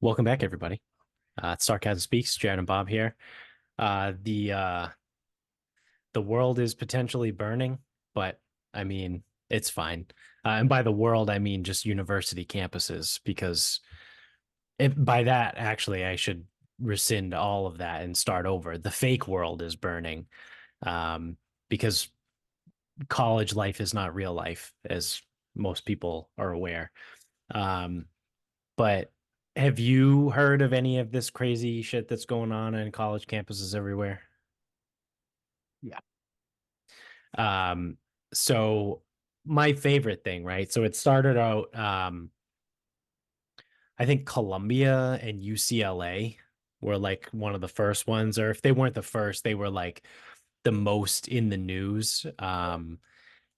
Welcome back, everybody. It's Sarcasm Speaks, Jared and Bob here. The world is potentially burning, but I mean, it's fine. And by the world, I mean just university campuses, because by that, actually, I should rescind all of that and start over. The fake world is burning, because college life is not real life, as most people are aware. Um, But have you heard of any of this crazy shit that's going on in college campuses everywhere? Yeah. Um, so my favorite thing, right? So it started out, I think Columbia and UCLA were like one of the first ones, or if they weren't the first, they were like the most in the news. And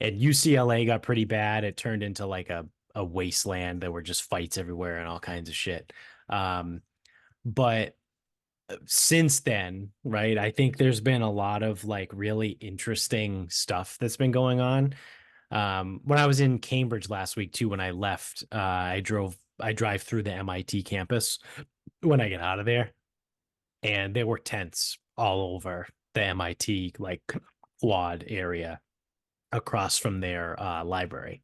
UCLA got pretty bad. It turned into like a wasteland. There were just fights everywhere and all kinds of shit. But since then, right, I think there's been a lot of like really interesting stuff that's been going on. When I was in Cambridge last week too, when I left, I drive through the MIT campus when I get out of there, and there were tents all over the MIT like quad area across from their library.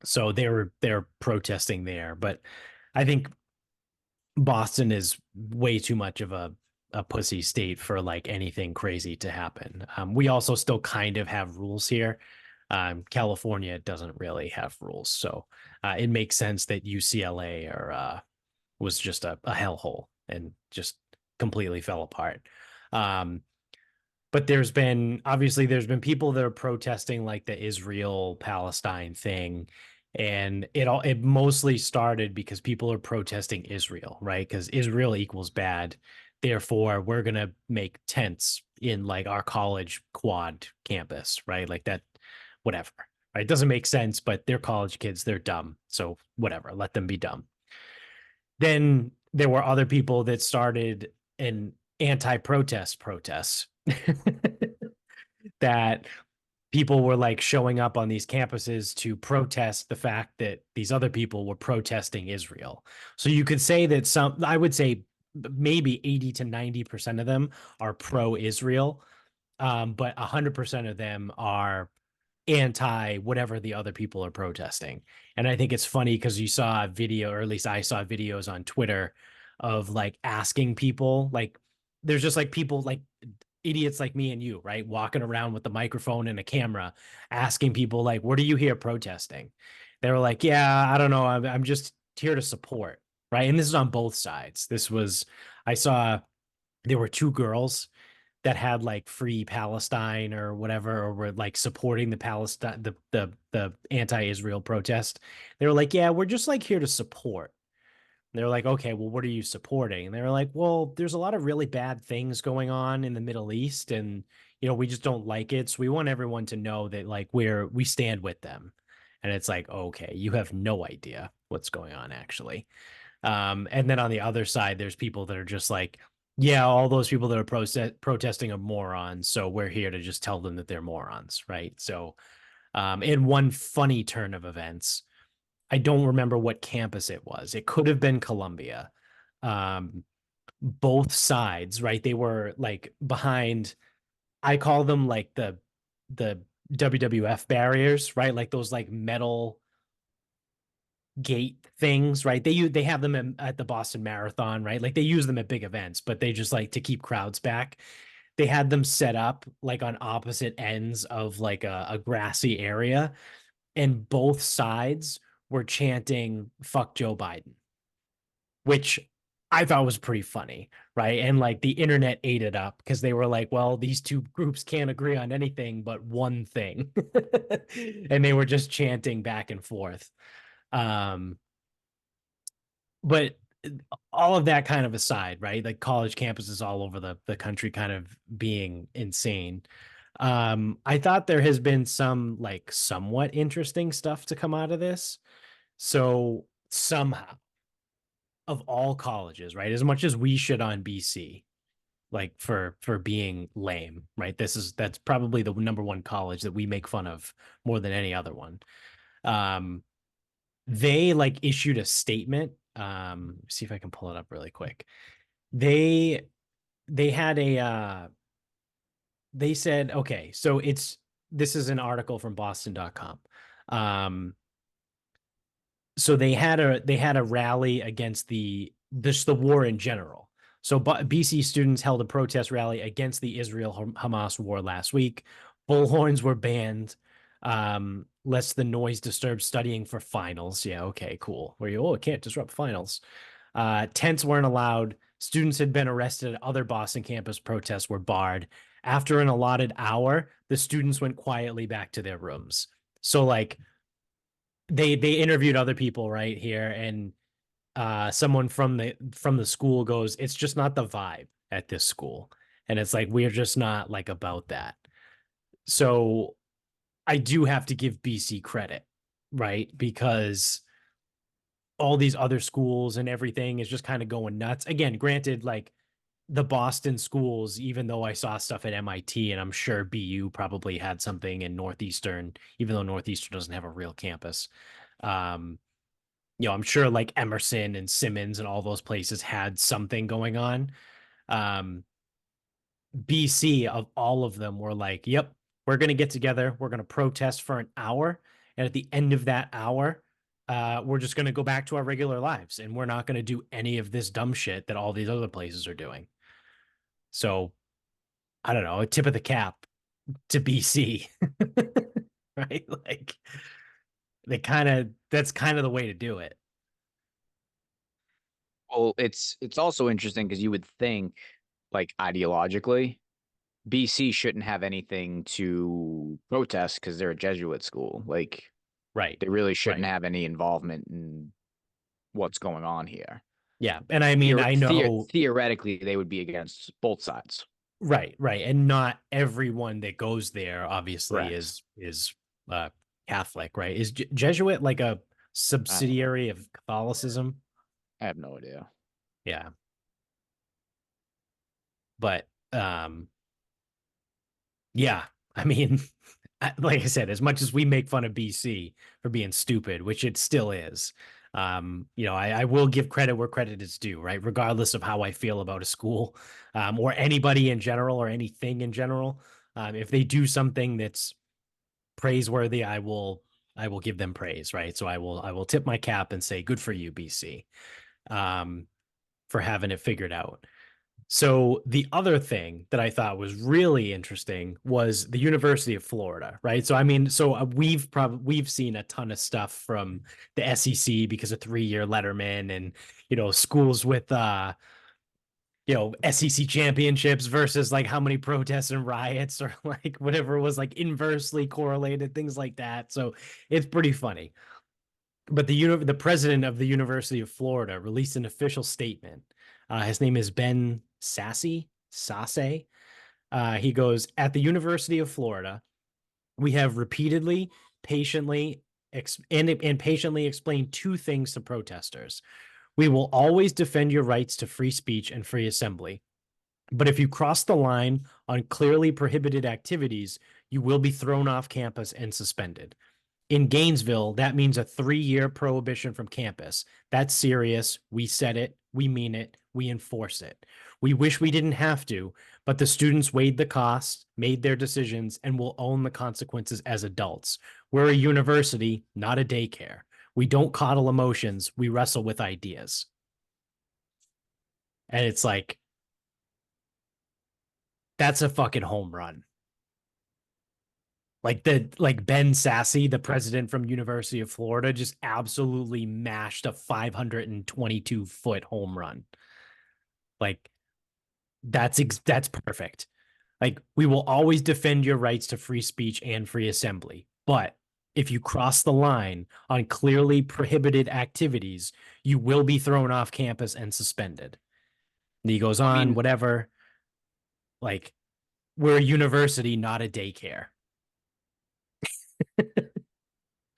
So they're protesting there, but I think Boston is way too much of a pussy state for like anything crazy to happen. We also still kind of have rules here. California doesn't really have rules, so it makes sense that UCLA was just a hellhole and just completely fell apart. Um, but there's been people that are protesting like the Israel Palestine thing, and it mostly started because people are protesting Israel, right? Because Israel equals bad, therefore we're gonna make tents in like our college quad campus, right? Like that, whatever, right? It doesn't make sense, but they're college kids, they're dumb, so whatever, let them be dumb. Then there were other people that started an anti-protest protests that people were like showing up on these campuses to protest the fact that these other people were protesting Israel. So you could say that I would say maybe 80 to 90% of them are pro Israel, but 100% of them are anti whatever the other people are protesting. And I think it's funny because you saw a video, or at least I saw videos on Twitter of like asking people, like, there's just like people like idiots like me and you, right? Walking around with the microphone and a camera, asking people, like, what are you here protesting? They were like, yeah, I don't know. I'm just here to support. Right. And this is on both sides. I saw there were two girls that had like free Palestine or whatever, or were like supporting the Palestine, the anti-Israel protest. They were like, yeah, we're just like here to support. They were like, okay, well, what are you supporting? And they were like, well, there's a lot of really bad things going on in the Middle East, and we just don't like it. So we want everyone to know that like we stand with them. And it's like, okay, you have no idea what's going on actually. And then on the other side, there's people that are just like, yeah, all those people that are protesting are morons. So we're here to just tell them that they're morons, right? So, in one funny turn of events, I don't remember what campus it was. It could have been Columbia. Um, both sides, right? They were like behind. I call them like the WWF barriers, right? Like those like metal gate things, right? They have them at the Boston Marathon, right? Like they use them at big events, but they just like to keep crowds back. They had them set up like on opposite ends of like a grassy area, and both sides were chanting "fuck Joe Biden," which I thought was pretty funny, right? And like the internet ate it up because they were like, well, these two groups can't agree on anything but one thing. And they were just chanting back and forth. Um, but all of that kind of aside, right? Like college campuses all over the country kind of being insane. I thought there has been some like somewhat interesting stuff to come out of this. So somehow, of all colleges, right? As much as we shit on BC, like for being lame, right? That's probably the number one college that we make fun of more than any other one. Um, they like issued a statement See if I can pull it up really quick. They they had a they said, okay, so this is an article from Boston.com. So they had a rally against the war in general. So BC students held a protest rally against the Israel Hamas war last week. Bullhorns were banned, lest the noise disturb studying for finals. Yeah, okay, cool. It can't disrupt finals. Tents weren't allowed. Students had been arrested at other Boston campus protests were barred. After an allotted hour, the students went quietly back to their rooms. So like they interviewed other people right here, and someone from the school goes, it's just not the vibe at this school. And it's like we're just not like about that. So I do have to give BC credit, right? Because all these other schools and everything is just kind of going nuts. Again, granted, like the Boston schools, even though I saw stuff at MIT and I'm sure BU probably had something in Northeastern, even though Northeastern doesn't have a real campus. Um, I'm sure like Emerson and Simmons and all those places had something going on. Um, BC of all of them were like, yep, we're going to get together. We're going to protest for an hour. And at the end of that hour, we're just going to go back to our regular lives and we're not going to do any of this dumb shit that all these other places are doing. So I don't know, a tip of the cap to BC, right? Like that's kind of the way to do it. Well, it's also interesting because you would think, like ideologically, BC shouldn't have anything to protest because they're a Jesuit school. Like Right. they really shouldn't Right. have any involvement in what's going on here. Yeah. And I mean, I know. Theoretically, they would be against both sides. Right, right. And not everyone that goes there obviously Correct. is Catholic, right? Is Jesuit like a I don't know. subsidiary of Catholicism? I have no idea. Yeah. But yeah, I mean, like I said, as much as we make fun of BC for being stupid, which it still is, I will give credit where credit is due, right? Regardless of how I feel about a school, or anybody in general or anything in general. If they do something that's praiseworthy, I will give them praise, right? So I will tip my cap and say, good for you, BC, um, for having it figured out. So the other thing that I thought was really interesting was the University of Florida, right? So I mean, we've seen a ton of stuff from the SEC because of 3-year Letterman and schools with SEC championships versus like how many protests and riots or like whatever was like inversely correlated, things like that. So it's pretty funny. But the president of the University of Florida released an official statement. His name is Ben Sasse. He goes, at the University of Florida, we have repeatedly, patiently, and patiently explained two things to protesters. We will always defend your rights to free speech and free assembly. But if you cross the line on clearly prohibited activities, you will be thrown off campus and suspended. In Gainesville, that means a 3-year prohibition from campus. That's serious. We said it. We mean it. We enforce it. We wish we didn't have to, but the students weighed the cost, made their decisions, and will own the consequences as adults. We're a university, not a daycare. We don't coddle emotions. We wrestle with ideas. And it's like, that's a fucking home run. Like Ben Sasse, the president from University of Florida, just absolutely mashed a 522-foot home run. Like that's perfect. Like we will always defend your rights to free speech and free assembly, but if you cross the line on clearly prohibited activities, you will be thrown off campus and suspended. And he goes I on, mean, whatever. Like we're a university, not a daycare.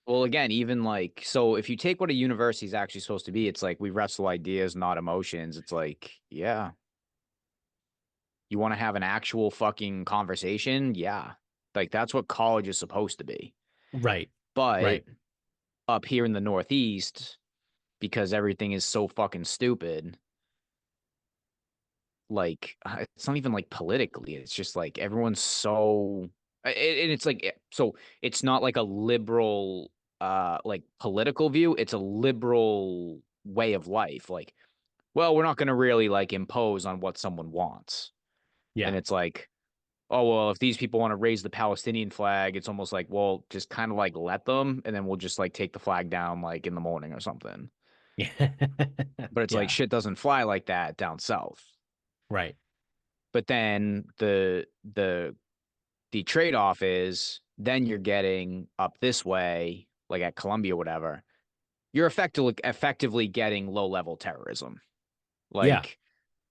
well, again, even like, so if you take what a university is actually supposed to be, it's like we wrestle ideas, not emotions. It's like, yeah, you want to have an actual fucking conversation? Yeah. Like that's what college is supposed to be. Right. But Right. up here in the Northeast, because everything is so fucking stupid. Like it's not even like politically, it's just like everyone's so and it's like so it's not like a liberal like political view, it's a liberal way of life. Like, well, we're not going to really like impose on what someone wants. And Yeah. it's like, oh well, if these people want to raise the Palestinian flag, it's almost like, well, just kind of like let them, and then we'll just like take the flag down like in the morning or something. Yeah. But it's like Yeah. shit doesn't fly like that down south. Right. But then the trade-off is then you're getting up this way, like at Columbia, whatever. You're effectively getting low-level terrorism. Yeah. Like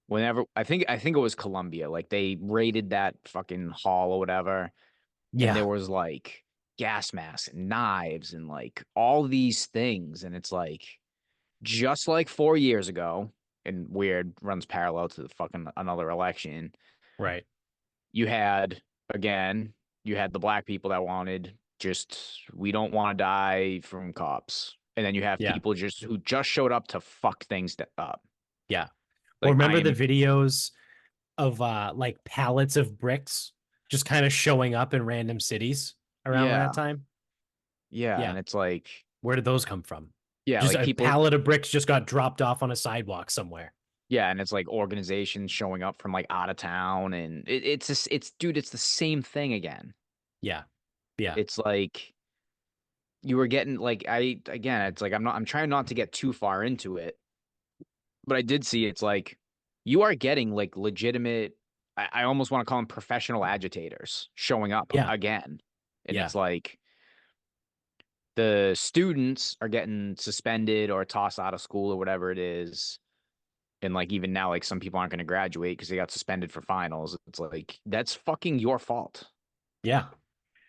whenever I think it was Columbia, like they raided that fucking hall or whatever, and there Yeah. was like gas masks and knives and like all these things, and it's like just like 4 years ago, and weird runs parallel to the fucking another election. Right. You had again, you had the black people that wanted just we don't want to die from cops, and then you have Yeah. people just who just showed up to fuck things up. Yeah. Or Like I remember the am, videos of like pallets of bricks just kind of showing up in random cities around that yeah, time? yeah, Yeah. and it's like Where did those come from? yeah, Just like a people, pallet of bricks just got dropped off on a sidewalk somewhere. yeah, and it's like organizations showing up from like out of town, and it's just it's dude, it's the same thing again. Yeah. Yeah. It's like you were getting like again, it's like I'm trying not to get too far into it, but I did see it's like you are getting like legitimate. I almost want to call them professional agitators showing up Yeah. again, and Yeah. it's like the students are getting suspended or tossed out of school or whatever it is. And like even now, like some people aren't going to graduate because they got suspended for finals. It's like that's fucking your fault. Yeah.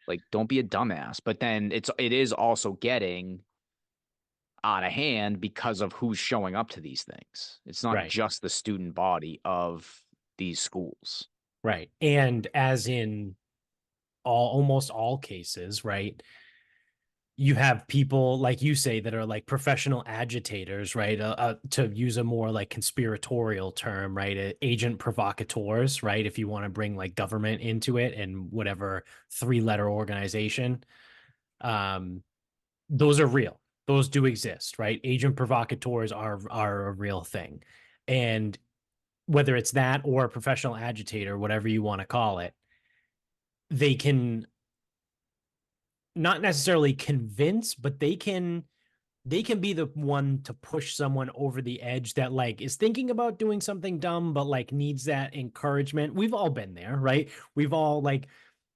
Like don't be a dumbass. But then it is also getting out of hand because of who's showing up to these things. It's not Right. just the student body of these schools. Right. And as in almost all cases, right? You have people like you say that are like professional agitators, right? To use a more like conspiratorial term, right? Agent provocateurs, right? If you want to bring like government into it and whatever three-letter organization, um, those are real. Those do exist, right? Agent provocateurs are a real thing, and whether it's that or a professional agitator, whatever you want to call it, they can not necessarily convince, but they can be the one to push someone over the edge that like is thinking about doing something dumb but like needs that encouragement. We've all been there, right? We've all like,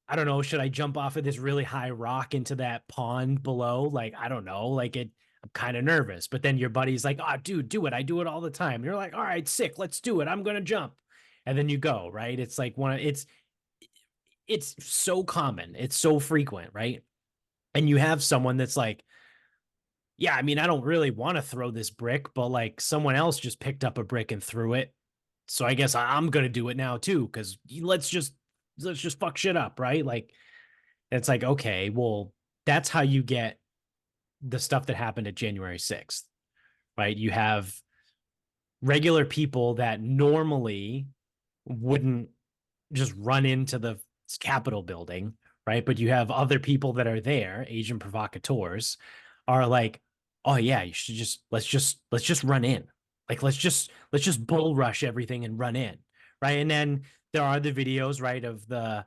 I don't know, should I jump off of this really high rock into that pond below? Like, I don't know, like I'm kind of nervous, but then your buddy's like, oh dude, do it, I do it all the time. You're like, all right, sick, let's do it, I'm gonna jump. And then you go, right? It's like it's so common, it's so frequent, right? And you have someone that's like, yeah, I mean, I don't really want to throw this brick, but like someone else just picked up a brick and threw it. So I guess I'm gonna do it now too, because let's just fuck shit up, right? Like it's like, okay, well, that's how you get the stuff that happened at January 6th, right? You have regular people that normally wouldn't just run into the Capitol building, right? But you have other people that are there, Asian provocateurs, are like, oh yeah, you should just let's just run in. Like let's just bull rush everything and run in. Right. And then there are the videos, right, of the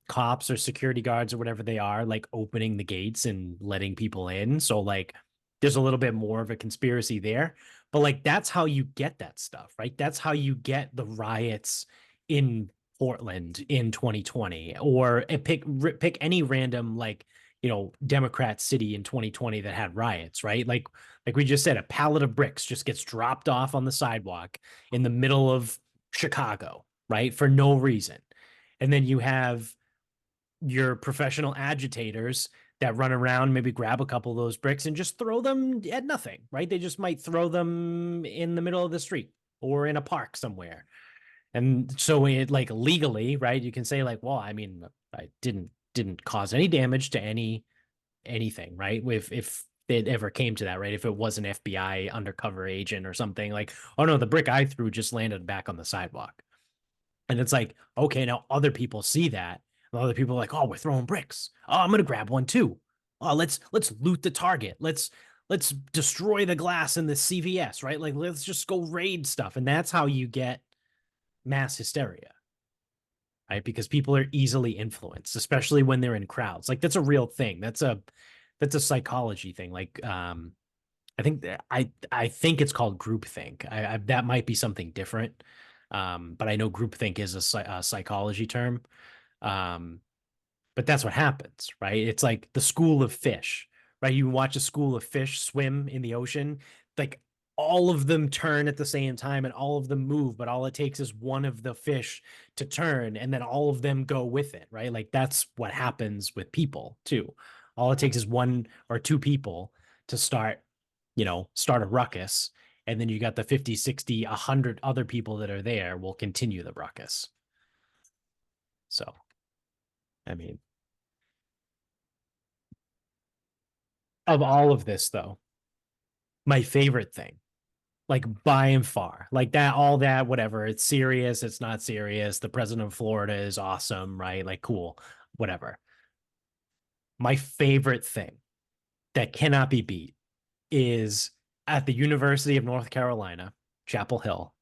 cops or security guards or whatever they are, like opening the gates and letting people in. So like there's a little bit more of a conspiracy there. But like that's how you get that stuff, right? That's how you get the riots in Portland in 2020, or pick any random like Democrat city in 2020 that had riots, right? Like we just said, a pallet of bricks just gets dropped off on the sidewalk in the middle of Chicago, right, for no reason. And then you have your professional agitators that run around, maybe grab a couple of those bricks and just throw them at nothing, right? They just might throw them in the middle of the street or in a park somewhere. And so it like legally, right? You can say like, well, I mean, I didn't cause any damage to anything, right? If it ever came to that, right? If it was an FBI undercover agent or something, like, oh no, the brick I threw just landed back on the sidewalk. And it's like, okay, now other people see that. And other people are like, oh, we're throwing bricks. Oh, I'm gonna grab one too. Oh, let's loot the Target. Let's destroy the glass in the CVS, right? Like, let's just go raid stuff. And that's how you get mass hysteria, right? Because people are easily influenced, especially when they're in crowds. Like, that's a real thing. That's a psychology thing. Like, I think it's called groupthink. That might be something different. But I know groupthink is a psychology term. But that's what happens, right? It's like the school of fish, right? You watch a school of fish swim in the ocean, like all of them turn at the same time and all of them move, but all it takes is one of the fish to turn and then all of them go with it, right? Like that's what happens with people too. All it takes is one or two people to start a ruckus. And then you got the 50, 60, 100 other people that are there will continue the ruckus. So, I mean, of all of this, though, my favorite thing, like by and far, like that, all that, whatever, it's serious, it's not serious. The president of Florida is awesome, right? Like, cool, whatever. My favorite thing that cannot be beat is at the University of North Carolina, Chapel Hill,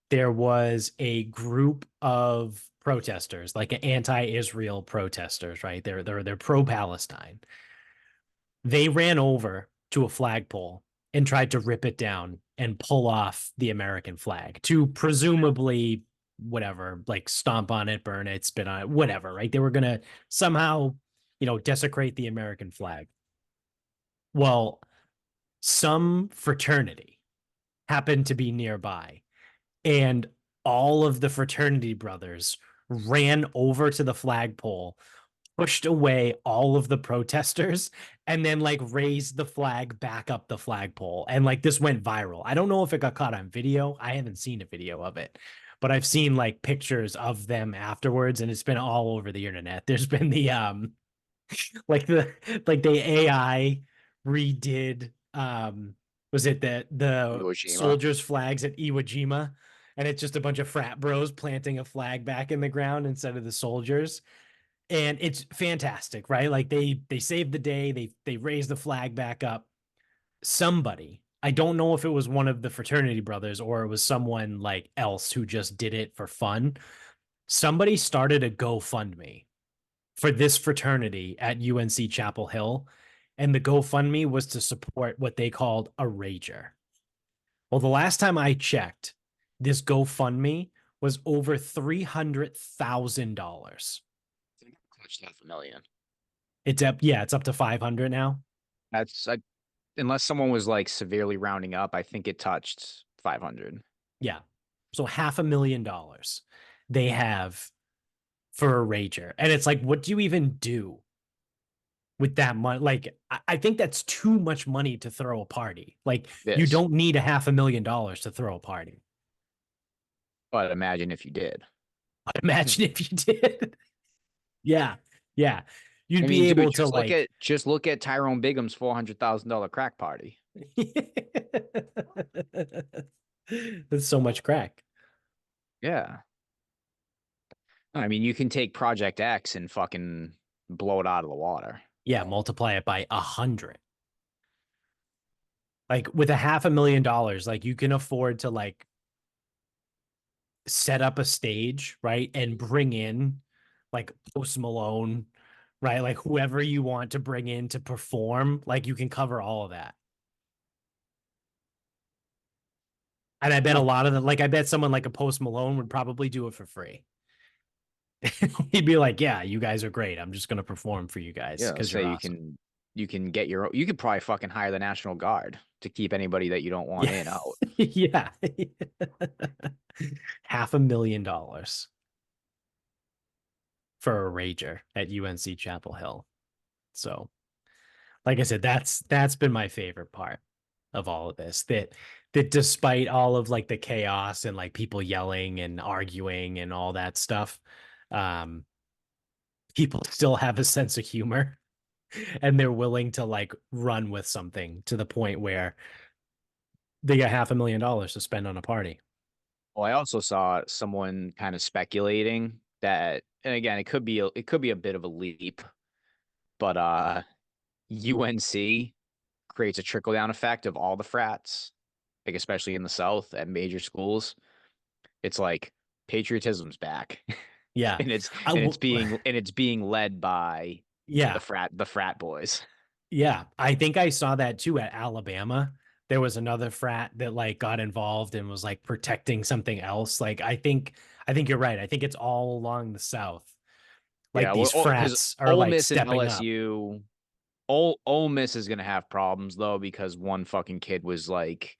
there was a group of protesters, like anti-Israel protesters, right? They're pro-Palestine. They ran over to a flagpole and tried to rip it down and pull off the American flag to presumably whatever, like stomp on it, burn it, spit on it, whatever, right? They were gonna somehow, desecrate the American flag. Well, some fraternity happened to be nearby, and all of the fraternity brothers ran over to the flagpole, pushed away all of the protesters, and then like raised the flag back up the flagpole. And like this went viral. I don't know if it got caught on video. I haven't seen a video of it, but I've seen like pictures of them afterwards, and it's been all over the internet. There's been the the AI redid was it the Iwo Jima. soldiers' flags at Iwo Jima, and it's just a bunch of frat bros planting a flag back in the ground instead of the soldiers. And it's fantastic, right? Like they saved the day, they raised the flag back up. Somebody, I don't know if it was one of the fraternity brothers or it was someone like else who just did it for fun. Somebody started a GoFundMe for this fraternity at UNC Chapel Hill, and the GoFundMe was to support what they called a rager. Well, the last time I checked, this GoFundMe was over $300,000. Clutched $500,000. It's up to 500 now. That's like, unless someone was like severely rounding up, I think it touched 500. Yeah. So $500,000 they have for a rager. And it's like, what do you even do with that money? Like, I think that's too much money to throw a party. Like, you don't need $500,000 to throw a party. But imagine if you did. Imagine if you did. Yeah. Yeah. You'd be able to like just look at Tyrone Bigum's $400,000 crack party. That's so much crack. Yeah. I mean, you can take Project X and fucking blow it out of the water. Yeah, multiply it by 100. Like with $500,000, like you can afford to like set up a stage, right? And bring in like Post Malone, right? Like whoever you want to bring in to perform, like you can cover all of that. And I bet a lot of them, like I bet someone like a Post Malone would probably do it for free. He'd be like, "Yeah, you guys are great. I'm just gonna perform for you guys because so awesome. You can get your own. You could probably fucking hire the National Guard to keep anybody that you don't want in out." Yeah, $500,000 for a rager at UNC Chapel Hill. So, like I said, that's been my favorite part of all of this. That despite all of like the chaos and like people yelling and arguing and all that stuff, people still have a sense of humor. and they're willing to like run with something to the point where they got $500,000 to spend on a party. Well, I also saw someone kind of speculating that, and again, it could be a bit of a leap, but UNC creates a trickle down effect of all the frats, like especially in the South at major schools. It's like patriotism's back, Yeah. and it's being led by Yeah. the frat boys. Yeah. I think I saw that too at Alabama. There was another frat that like got involved and was like protecting something else. Like I think you're right. I think it's all along the South. Like Yeah, these well, because frats are Ole like Miss and stepping up. LSU, Ole Miss is gonna have problems though because one fucking kid was like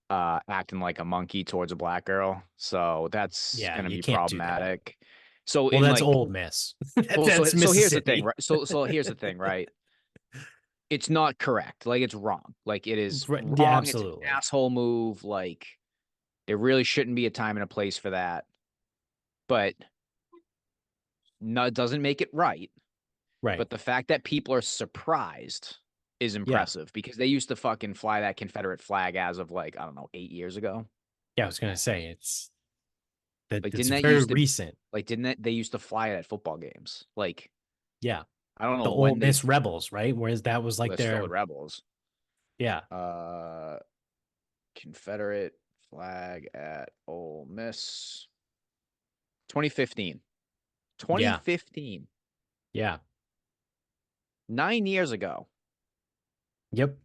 acting like a monkey towards a black girl. So that's Yeah, gonna you be can't do that. problematic. So Well, in that's like Old Miss. well, That's so here's the thing, Mississippi. right? So here's the thing, right? It's not correct. Like it's wrong. Like it is Yeah, wrong. It's an absolutely. asshole move. Like there really shouldn't be a time and a place for that. But no, it doesn't make it right. Right. But the fact that people are surprised is Yeah. impressive because they used to fucking fly that Confederate flag as of like, I don't know, 8 years ago. Yeah, I was gonna say it's Like, it's didn't that very used to recent. like didn't that they used to fly it at football games? Like, Yeah. I don't The know Old when they Miss Rebels, right? Whereas that was like they're still their the rebels. yeah. Confederate flag at Ole Miss. 2015. Yeah. 2015. Yeah. 9 years ago. Yep.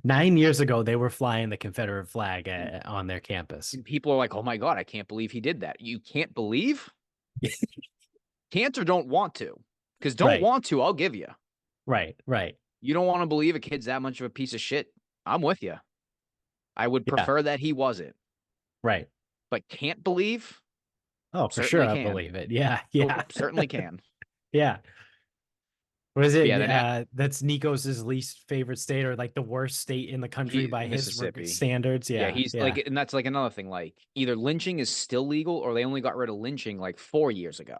9 years ago, they were flying the Confederate flag on their campus. And people are like, oh my God, I can't believe he did that. You can't believe? Can't or don't want to. Because don't Right. want to, I'll give you. Right. Right. You don't want to believe a kid's that much of a piece of shit. I'm with you. I would Yeah. prefer that he wasn't. Right. But can't believe? Oh, for sure, Certainly I can. believe it. Yeah. Oh, Yeah. certainly can. Yeah. What is But it? yeah, then That's Nikos' least favorite state, or like the worst state in the country by his Mississippi. standards. Yeah, Yeah. he's Yeah. like, and that's like another thing. Like, either lynching is still legal or they only got rid of lynching like 4 years ago.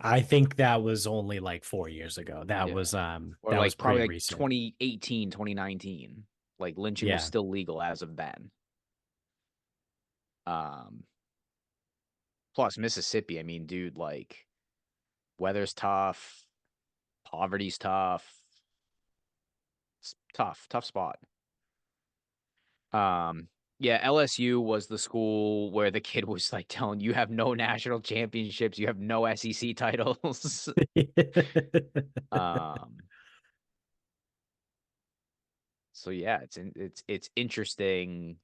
I think that was only like 4 years ago. That Yeah. was Or that was like probably pretty like recent. 2018, 2019. Like lynching was Yeah. still legal as of then. Um, plus Mississippi, I mean, dude, like weather's tough, poverty's tough. It's tough spot. Yeah, LSU was the school where the kid was like telling you have no national championships, you have no SEC titles. um so yeah, it's interesting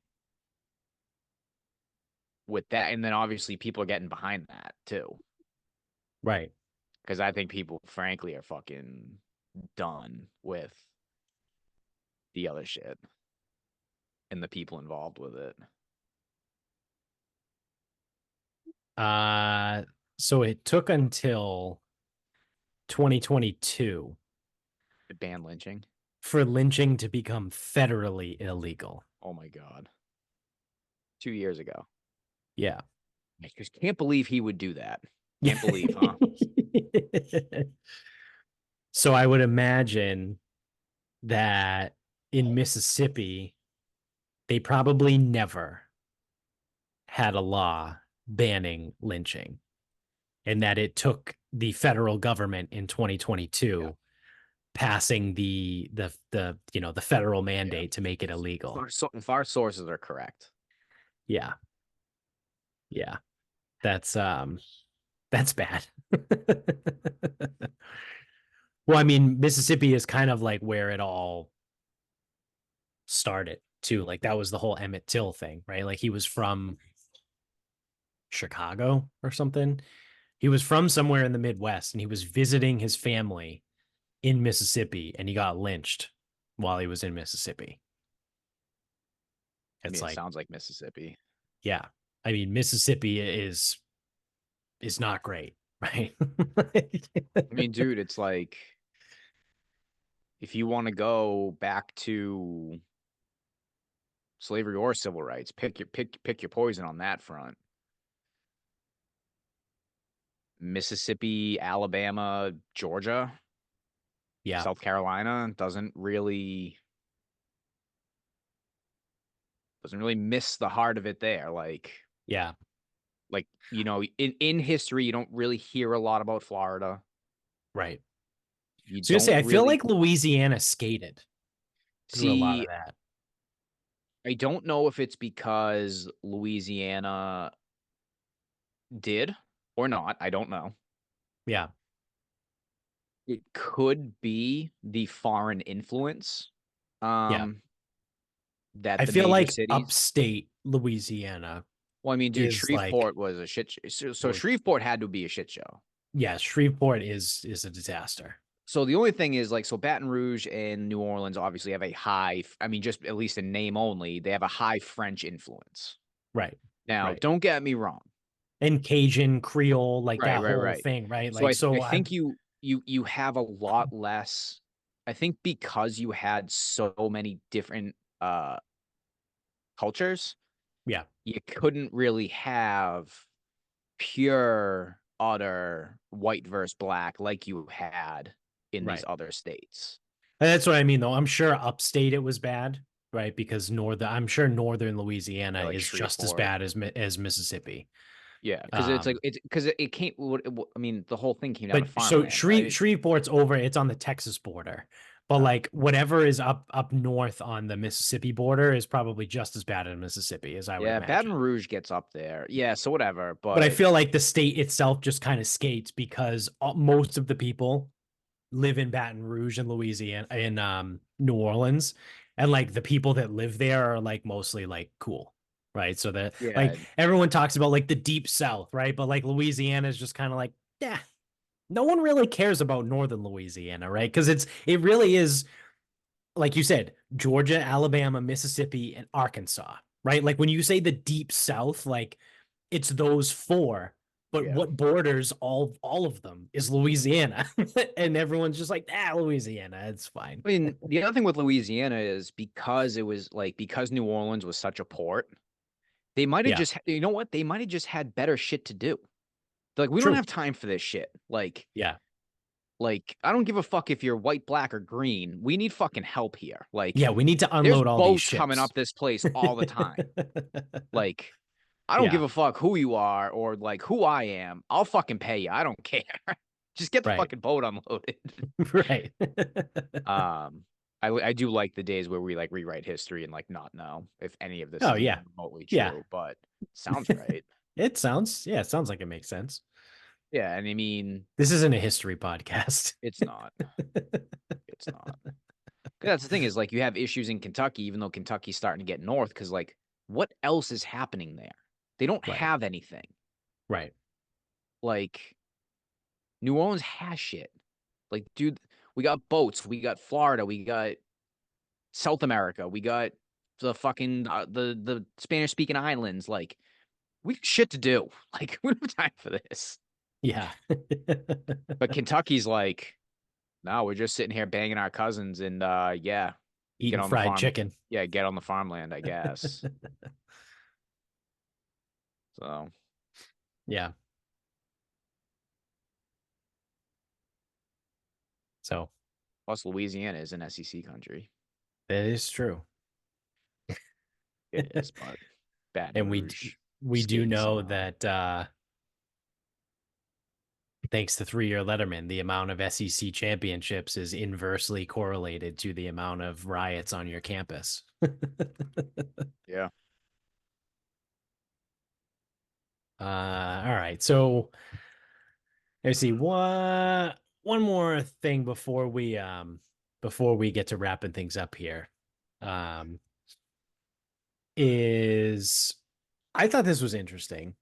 with that, and then obviously people are getting behind that too. Right. Because I think people frankly are fucking done with the other shit and the people involved with it. So it took until 2022 The ban lynching. for lynching to become federally illegal. Oh my God. 2 years ago. Yeah. I just can't believe he would do that. Can't believe, huh? So I would imagine that in Mississippi, they probably never had a law banning lynching, and that it took the federal government in 2022 passing the federal mandate to make it illegal. If our sources are correct. Yeah. Yeah. That's bad. Well, I mean, Mississippi is kind of like where it all started too. Like that was the whole Emmett Till thing, right? Like he was from Chicago or something. He was from somewhere in the Midwest and he was visiting his family in Mississippi and he got lynched while he was in Mississippi. I mean, It's it like, sounds like Mississippi. yeah. I mean, Mississippi is not great, right? I mean, dude, it's like if you want to go back to slavery or civil rights, pick your poison on that front. Mississippi, Alabama, Georgia, Yeah. South Carolina doesn't really miss the heart of it there. Yeah. You know, in history, you don't really hear a lot about Florida. Right. You So you say, don't I feel really like Louisiana skated through a lot of see. that. I don't know if it's because Louisiana did or not. I don't know. Yeah. It could be the foreign influence. Yeah. That I the feel major like cities. upstate Louisiana Well, I mean, dude, is like, Shreveport was a shit. So was, Shreveport had to be a shit show. yeah, Shreveport is a disaster. So the only thing is, like, so Baton Rouge and New Orleans obviously have a high, I mean, just at least in name only, they have a high French influence. Right. Now, Right. don't get me wrong. And Cajun, Creole, like Right, that right, whole right. thing, right? So Like, I so think you have a lot less. I think because you had so many different cultures, yeah, you couldn't really have pure, utter white versus black like you had in these right. other states. And that's what I mean, though. I'm sure upstate it was bad, right? Because I'm sure northern Louisiana Yeah, like is just as Shreveport. bad as Mississippi. Yeah, because it came. I mean, the whole thing came down to But so farmland, right? Shreveport's over, it's on the Texas border. But Oh. like whatever is up north on the Mississippi border is probably just as bad in Mississippi, as I would Yeah, Baton imagine. Rouge gets up there. Yeah, so whatever. But I But feel like the state itself just kind of skates because most of the people live in Baton Rouge and Louisiana in New Orleans, and like the people that live there are like mostly like cool, right? So that yeah, like everyone talks about like the deep south, right? But like Louisiana is just kind of like, yeah, no one really cares about northern Louisiana, right? Because it really is, like you said, Georgia, Alabama, Mississippi, and Arkansas, right? Like when you say the deep south, like it's those four, but yeah. what borders all of them is Louisiana. And everyone's just like, Louisiana, it's fine. I mean, the other thing with Louisiana is because it was like because New Orleans was such a port, they might have Yeah, just you know what? They might have just had better shit to do. They're like, we don't true. have time for this shit. Yeah. Like, I don't give a fuck if you're white, black, or green. We need fucking help here. Yeah, we need to There's unload all these boats coming ships. up this place all the time. Like, I don't give Yeah, a fuck who you are or like who I am. I'll fucking pay you. I don't care. Just get the right. fucking boat unloaded. Right. I do like the days where we like rewrite history and like not know if any of this Oh is even yeah. remotely Yeah. true, but sounds right. It sounds like it makes sense. Yeah, and I mean, This isn't a history podcast. it's not. It's not. 'Cause that's the thing is like you have issues in Kentucky, even though Kentucky's starting to get north, because like what else is happening there? They don't Right. have anything. Right. Like New Orleans has shit. Like, dude, we got boats, we got Florida, we got South America, we got the fucking the Spanish speaking islands. Like, we got shit to do. Like, we don't have time for this. Yeah. But Kentucky's like, no, we're just sitting here banging our cousins and yeah, get Eating on the fried farm. chicken. Yeah, get on the farmland, I guess. So Yeah. So plus Louisiana is an SEC country. that is true. It is, but Baton And Rouge we do skates know around. that thanks to 3-year Letterman, the amount of SEC championships is inversely correlated to the amount of riots on your campus. Yeah. All right. So let's see one more thing before we get to wrapping things up here. Is I thought this was interesting.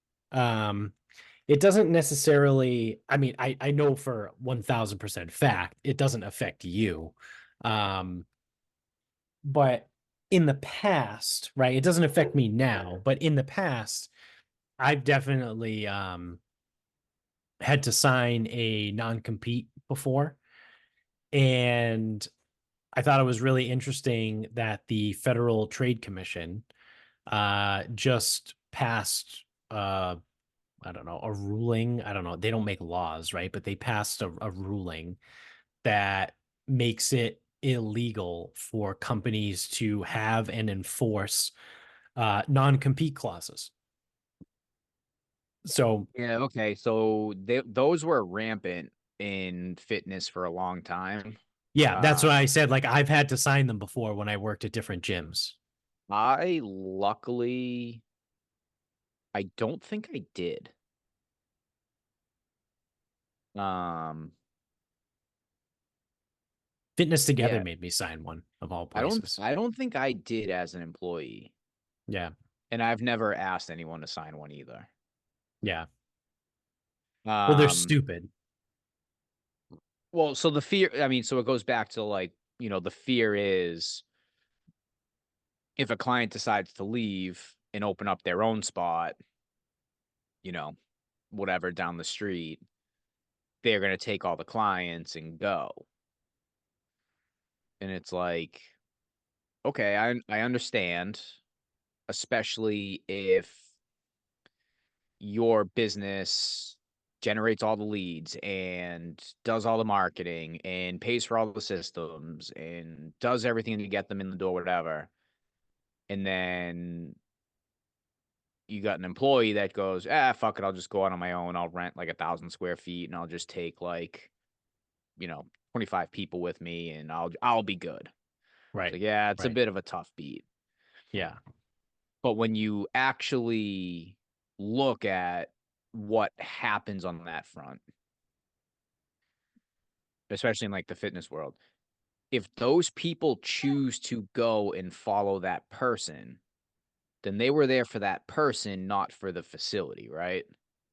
It doesn't necessarily, I mean, I know for 1000% fact, it doesn't affect you. But in the past, right, it doesn't affect me now, but in the past, I've definitely had to sign a non-compete before. And I thought it was really interesting that the Federal Trade Commission just passed I don't know, a ruling. I don't know. They don't make laws, right? But they passed a ruling that makes it illegal for companies to have and enforce non-compete clauses. So Yeah, okay. So those were rampant in fitness for a long time. yeah, that's what Uh, I said. Like I've had to sign them before when I worked at different gyms. I luckily, I don't think I did. Um, Fitness Together yeah, made me sign one of all places. I don't think I did as an employee, Yeah, and I've never asked anyone to sign one either. yeah. Well, they're Um, stupid. well, so the fear, I mean, so it goes back to like, the fear is if a client decides to leave and open up their own spot, you know, whatever down the street, they're going to take all the clients and go. And it's like, okay, I understand, especially if your business generates all the leads and does all the marketing and pays for all the systems and does everything to get them in the door, whatever. And then you got an employee that goes, fuck it, I'll just go out on my own. I'll rent like 1,000 square feet and I'll just take like, 25 people with me and I'll be good. It's Right. like, yeah, it's a Right. bit of a tough beat. Yeah. But when you actually look at what happens on that front, especially in like the fitness world, if those people choose to go and follow that person, then they were there for that person, not for the facility, right?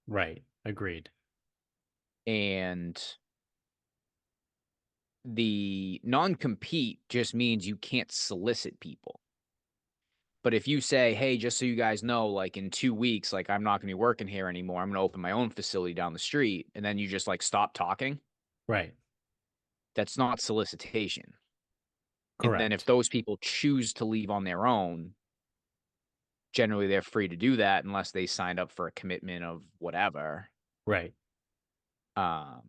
Right. Agreed. And the non-compete just means you can't solicit people. But if you say, hey, just so you guys know, like in 2 weeks, like I'm not going to be working here anymore. I'm going to open my own facility down the street. And then you just like stop talking. Right. That's not solicitation. And then if Correct. those people choose to leave on their own, generally they're free to do that unless they signed up for a commitment of whatever. Right. Um,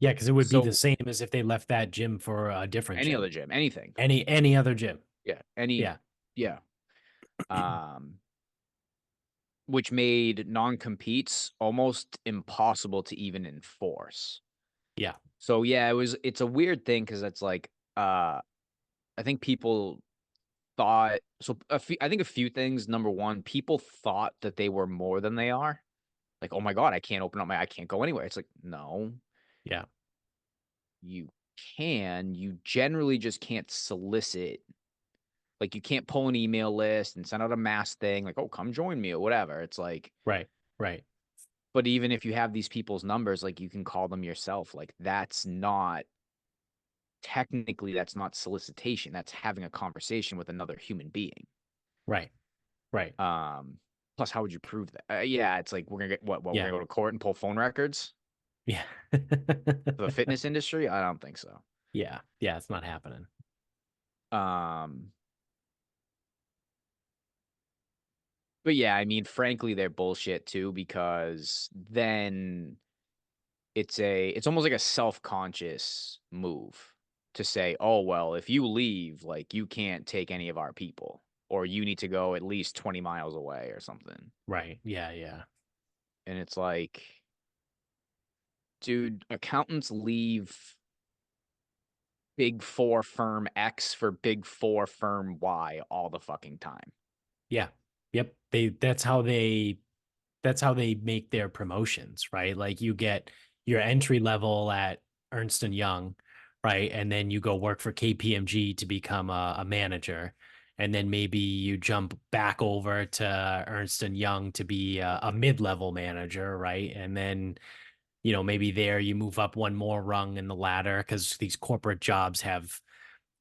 Yeah, because it would be the so same as if they left that gym for a different any gym. other gym, anything. Any other gym. Yeah. Yeah. Yeah. Um, which made non-competes almost impossible to even enforce. Yeah. So yeah, it's a weird thing because it's like I think people thought I think a few things. Number one, people thought that they were more than they are. Like, oh my God, I can't go anywhere. It's like, no, Yeah. you can. You generally just can't solicit. Like you can't pull an email list and send out a mass thing, like, oh, come join me or whatever. It's like, Right. Right. but even if you have these people's numbers, like you can call them yourself. Like that's not technically that's not solicitation. That's having a conversation with another human being. Right. Right. Plus, how would you prove that? Yeah, it's like we're gonna get what? We're Yeah. gonna go to court and pull phone records Yeah. for the fitness industry? I don't think so. Yeah. Yeah. It's not happening. Um, but yeah, I mean, frankly, they're bullshit too because then it's almost like a self-conscious move to say, oh well, if you leave, like you can't take any of our people, or you need to go at least 20 miles away or something. Right. Yeah. Yeah. And it's like, dude, accountants leave big four firm X for big four firm Y all the fucking time. Yeah. Yep. That's how they make their promotions, right? Like you get your entry level at Ernst and Young, right? And then you go work for KPMG to become a manager. And then maybe you jump back over to Ernst and Young to be a mid-level manager, right? And then, maybe there you move up one more rung in the ladder because these corporate jobs have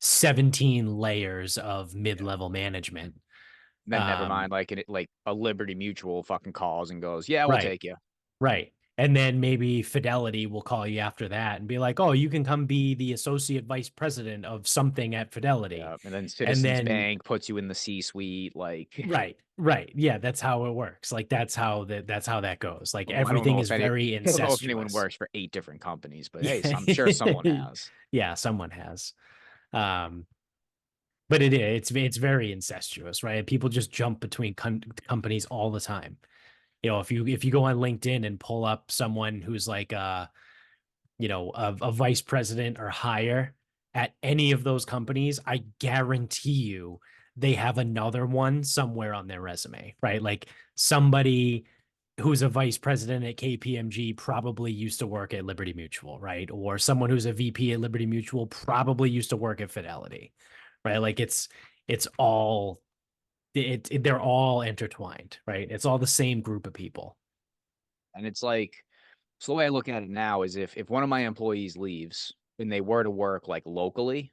17 layers of mid-level management. Then never mind, like like a Liberty Mutual fucking calls and goes, "Yeah, we'll Right. take you." Right. And then maybe Fidelity will call you after that and be like, oh, you can come be the associate vice president of something at Fidelity. Yeah, and then And Citizens then, Bank puts you in the C-suite. Like, right. Yeah, that's how it works. Like that's how that goes. Like well, I don't everything know is if any, very I don't know if anyone incestuous. works for 8 different companies, but hey, Yeah. I'm sure someone has. Yeah, someone has. Um, but it's very incestuous, right? People just jump between companies all the time. If you go on LinkedIn and pull up someone who's like a vice president or higher at any of those companies, I guarantee you they have another one somewhere on their resume, right? Like somebody who's a vice president at KPMG probably used to work at Liberty Mutual, right? Or someone who's a VP at Liberty Mutual probably used to work at Fidelity, right? Like it's all they're all intertwined, right? It's all the same group of people. And it's like, so the way I look at it now is if one of my employees leaves and they were to work like locally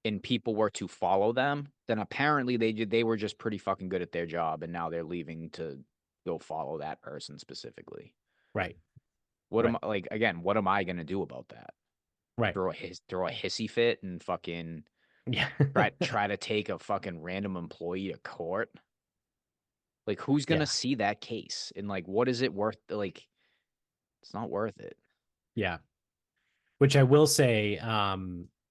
and people were to follow them, then apparently they were just pretty fucking good at their job and now they're leaving to go follow that person specifically. Right. What Right. am I like again, what am I gonna do about that? Right. Throw a hissy fit and fucking Yeah. try to take a fucking random employee to court? Like who's gonna Yeah. see that case? And like what is it worth? Like it's not worth it. Yeah. Which I will say,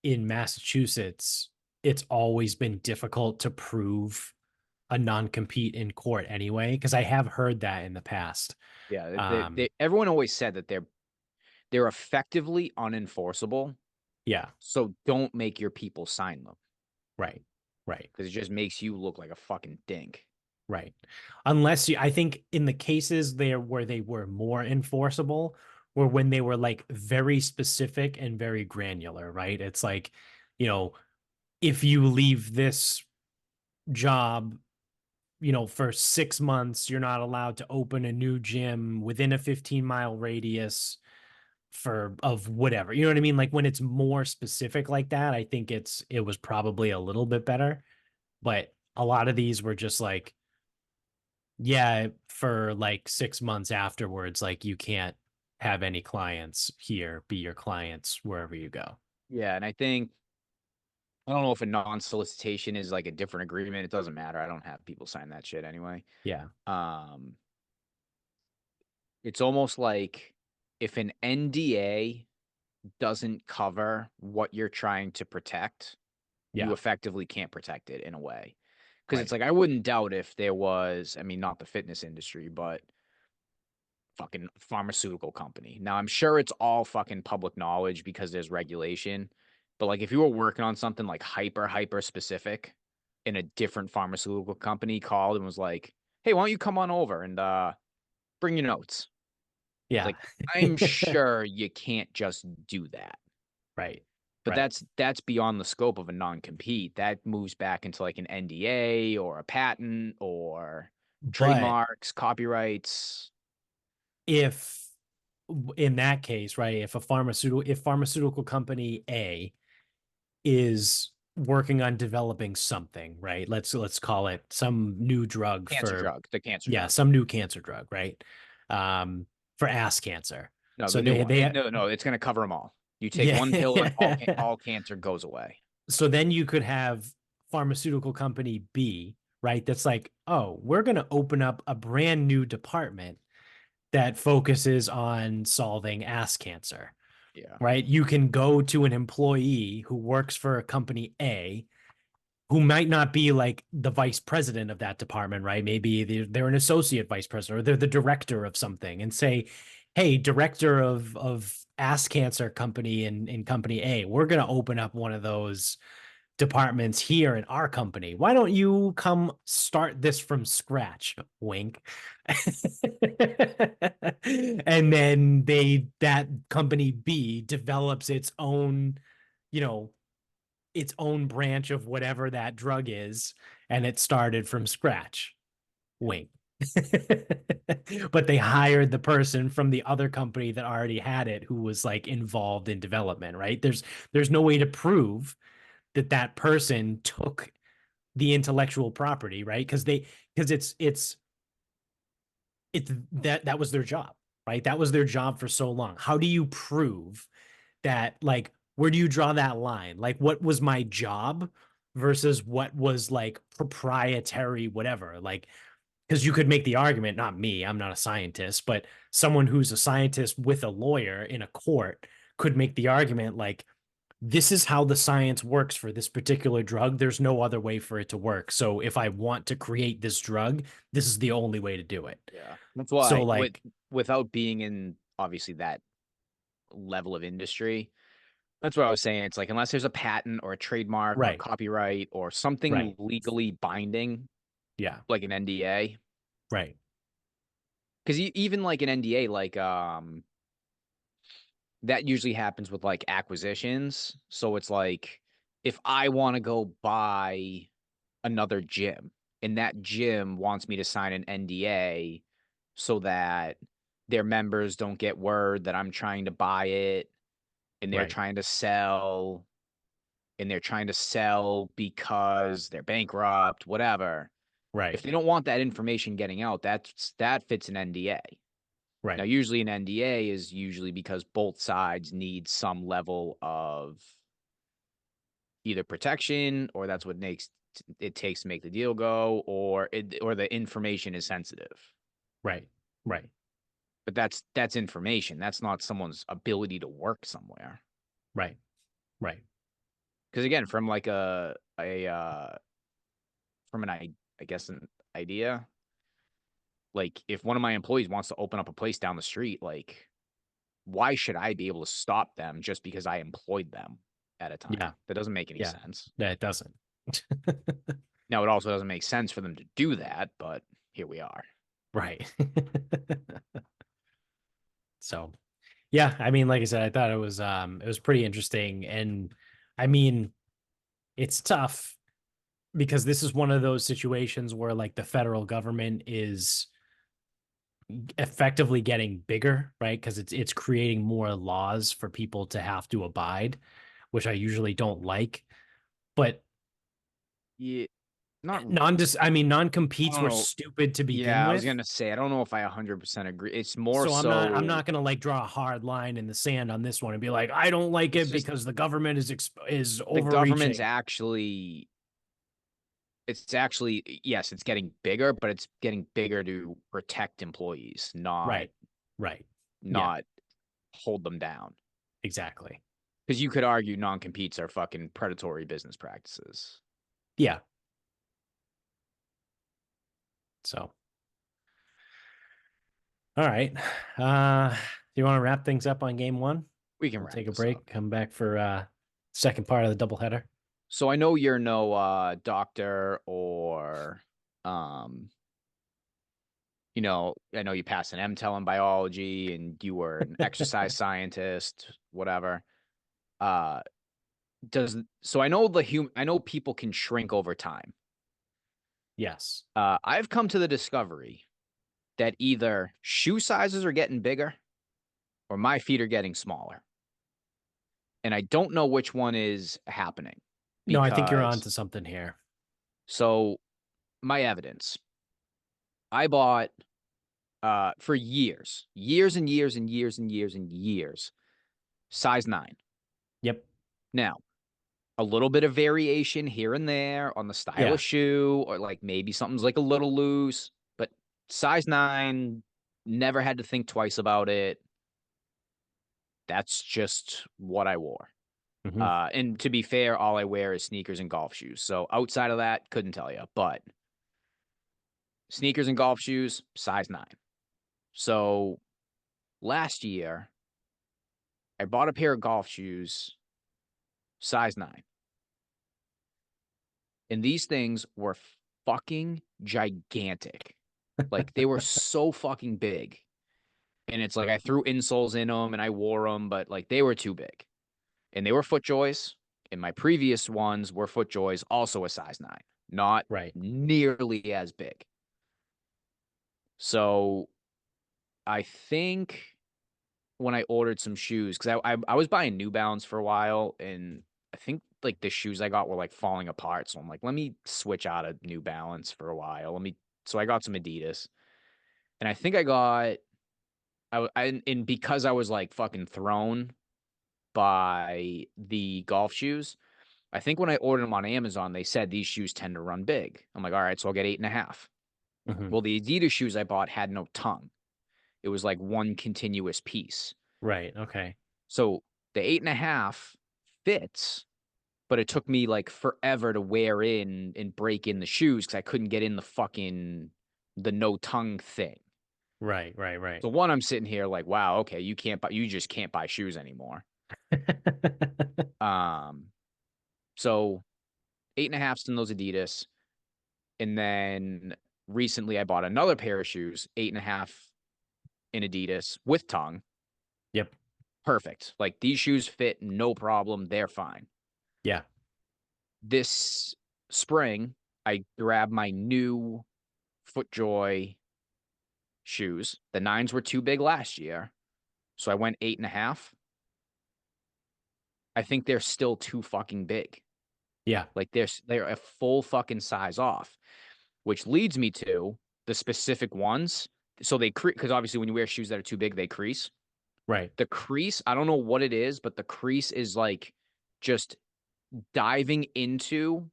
in Massachusetts, it's always been difficult to prove a non-compete in court anyway, because I have heard that in the past. Yeah, Um, everyone always said that they're effectively unenforceable. yeah, So don't make your people sign them right, right, because it just makes you look like a fucking dink. right. I think in the cases there where they were more enforceable were when they were like very specific and very granular, right? It's like, you know, if you leave this job for 6 months, you're not allowed to open a new gym within a 15-mile radius of whatever. You know what I mean? Like when it's more specific like that, I think it was probably a little bit better. But a lot of these were just like, yeah, for like 6 months afterwards, like you can't have any clients here be your clients wherever you go. Yeah, and I don't know if a non-solicitation is like a different agreement. It doesn't matter. I don't have people sign that shit anyway. Yeah. Um, it's almost like if an NDA doesn't cover what you're trying to protect, you Yeah. effectively can't protect it in a way. Because it's Right. like I wouldn't doubt if there was, I mean, not the fitness industry, but fucking pharmaceutical company. Now I'm sure it's all fucking public knowledge because there's regulation. But like if you were working on something like hyper specific and a different pharmaceutical company called and was like, "Hey, why don't you come on over and bring your notes?" Yeah. Like I'm sure you can't just do that. Right. But Right. that's beyond the scope of a non-compete. That moves back into like an NDA or a patent or But trademarks, copyrights. if in that case, right, if pharmaceutical company A is working on developing something, right? Let's call it some new drug Cancer drug, the cancer drug. some new cancer drug, right? For ass cancer. No, So the new one. they No, it's gonna cover them all. You take yeah. one pill and all cancer goes away. So then you could have pharmaceutical company B, right? That's like, oh, we're going to open up a brand new department that focuses on solving ass cancer, Yeah. right? You can go to an employee who works for a company A who might not be like the vice president of that department, right? Maybe they're an associate vice president or they're the director of something and say, hey, director of ass cancer company in company A, we're going to open up one of those departments here in our company. Why don't you come start this from scratch? Wink. And then that company B develops you know, its own branch of whatever that drug is, and it started from scratch. Wink. But they hired the person from the other company that already had it who was like involved in development, right? There's no way to prove that person took the intellectual property, right? Because it's that was their job, right? That was their job for so long. How do you prove that, like, where do you draw that line? Like, what was my job versus what was like proprietary, whatever? Like, because you could make the argument, not me, I'm not a scientist, but someone who's a scientist with a lawyer in a court could make the argument like, this is how the science works for this particular drug. There's no other way for it to work. So if I want to create this drug, this is the only way to do it. Yeah. That's So why like, without being in obviously that level of industry, that's what I was saying. It's like unless there's a patent or a trademark or right, copyright or something right, legally binding, yeah, like an NDA, right, because even like an NDA, like that usually happens with like acquisitions. So it's like if I want to go buy another gym and that gym wants me to sign an NDA so that their members don't get word that I'm trying to buy it and they're right, trying to sell and they're trying to sell because they're bankrupt, whatever. If right, they don't want that information getting out, that fits an NDA. Now, right, usually an NDA is usually because both sides need some level of either protection or that's what makes it takes to make the deal go or the information is sensitive. right, right, But that's information. That's not someone's ability to work somewhere. right, right, Because again, from like from I guess an idea, like if one of my employees wants to open up a place down the street, like why should I be able to stop them just because I employed them at a time? yeah, That doesn't make any yeah, sense. that doesn't. Now, it also doesn't make sense for them to do that, but here we are. Right. So, yeah, I mean, like I said, I thought it was pretty interesting. And I mean, it's tough because this is one of those situations where like the federal government is effectively getting bigger, right? Because it's creating more laws for people to have to abide, which I usually don't like. But Yeah, not. I mean, I non-competes don't were know. stupid to begin Yeah, I was with. gonna say I don't know if I 100% agree. It's more So I'm so. not gonna like draw a hard line in the sand on this one and be like, I don't like It's it just because the government is the government's overreaching. actually. It's actually yes, it's getting bigger, but it's getting bigger to protect employees, not Right. Right. Yeah, not hold them down. exactly. Because you could argue non-competes are fucking predatory business practices. Yeah. So, all right. Do you want to wrap things up on game one? We can We'll wrap take a this up. break, come back for second part of the doubleheader. So I know you're no doctor or um I know you passed an MTEL in biology and you were an exercise scientist, whatever. Uh so I know people can shrink over time. Yes. I've come to the discovery that either shoe sizes are getting bigger or my feet are getting smaller. And I don't know which one is happening No, I think you're on because to something here. so my evidence. I bought for years, years and years and years and years and years, size 9. Yep. Now, a little bit of variation here and there on the style Yeah. of shoe, or like maybe something's like a little loose, but size 9, never had to think twice about it. That's just what I wore. Hmm. And to be fair, all I wear is sneakers and golf shoes. So outside of that, couldn't tell you. But sneakers and golf shoes, size 9. So last year, I bought a pair of golf shoes, size 9. And these things were fucking gigantic. Like they were so fucking big. And it's like I threw insoles in them and I wore them, but like they were too big. And they were FootJoys. And my previous ones were FootJoys, also a size 9, not Right. nearly as big. So I think when I ordered some shoes, because I was buying New Balance for a while, and I think like the shoes I got were like falling apart. So I'm like, let me switch out of New Balance for a while. So I got some Adidas, and I think I got and because I was like fucking thrown by the golf shoes, I think when I ordered them on Amazon, they said these shoes tend to run big. I'm like, all right, so I'll get 8.5. Mhm. Well, the Adidas shoes I bought had no tongue. It was like one continuous piece. Right. Okay. So the 8.5 fits, but it took me like forever to wear in and break in the shoes because I couldn't get in the no tongue thing. Right. Right. Right. So one, I'm sitting here like, wow, okay, you just can't buy shoes anymore. So 8.5s in those Adidas. And then recently I bought another pair of shoes, 8.5 in Adidas with tongue. Yep. Perfect. Like these shoes fit no problem. They're fine. Yeah. This spring, I grabbed my new FootJoy shoes. The 9s were too big last year. So I went 8.5. I think they're still too fucking big. Yeah. Like they're a full fucking size off, which leads me to the specific ones. So they crease, because obviously when you wear shoes that are too big, they crease. Right. The crease, I don't know what it is, but the crease is like just diving into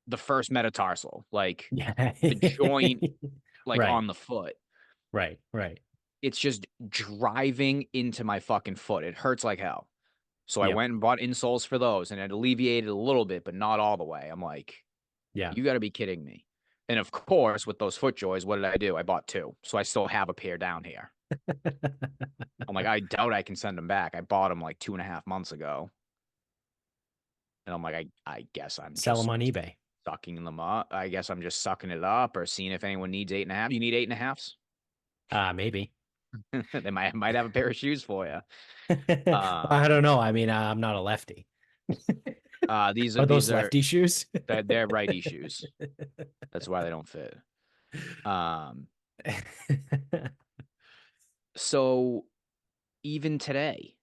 the first metatarsal, like Yeah. the joint, like Right. on the foot. Right. Right. It's just driving into my fucking foot. It hurts like hell. So I Yep. went and bought insoles for those, and it alleviated a little bit, but not all the way. I'm like, Yeah. you got to be kidding me. And of course, with those FootJoys, what did I do? I bought 2. So I still have a pair down here. I'm like, I doubt I can send them back. I bought them like 2.5 months ago. And I'm like, I guess I'm Sell just them on eBay. sucking them up. I guess I'm just sucking it up or seeing if anyone needs 8.5. You need 8.5s? Maybe. They might have a pair of shoes for you. I don't know. I mean, I'm not a lefty. These Are are those lefty shoes? they're righty shoes. That's why they don't fit. So even today,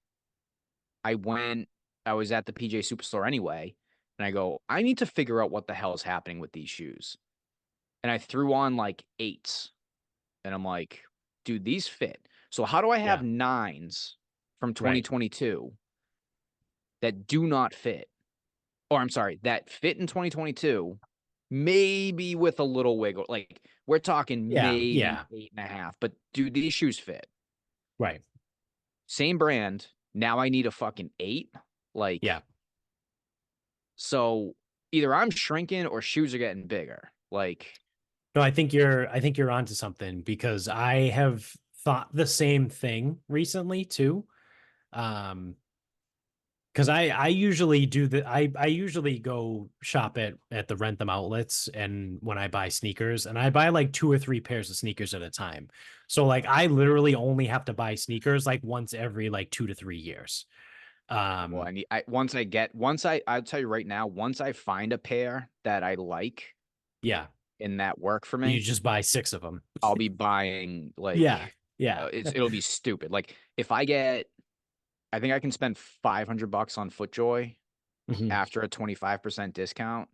I was at the PJ Superstore anyway, and I go, I need to figure out what the hell is happening with these shoes. And I threw on like 8s, and I'm like, dude, these fit. So how do I have Yeah. 9s from Right. 2022 that do not fit? Or I'm sorry, that fit in 2022, maybe with a little wiggle. Like we're talking Yeah. maybe Yeah. 8.5, but dude, these shoes fit. Right. Same brand. Now I need a fucking 8. Like, Yeah. so either I'm shrinking or shoes are getting bigger. Like, No, I think you're onto something because I have thought the same thing recently too. Because I usually do I usually go shop at the rent them outlets and when I buy sneakers and I buy like 2 or 3 pairs of sneakers at a time. So like I literally only have to buy sneakers like once every like 2 to 3 years. well, I'll tell you right now, once I find a pair that I like Yeah, and that work for you me, just buy 6 of them. I'll be buying Yeah, like, yeah. it'll be stupid. Like if I think I can spend $500 on FootJoy Mhm. after a 25% discount.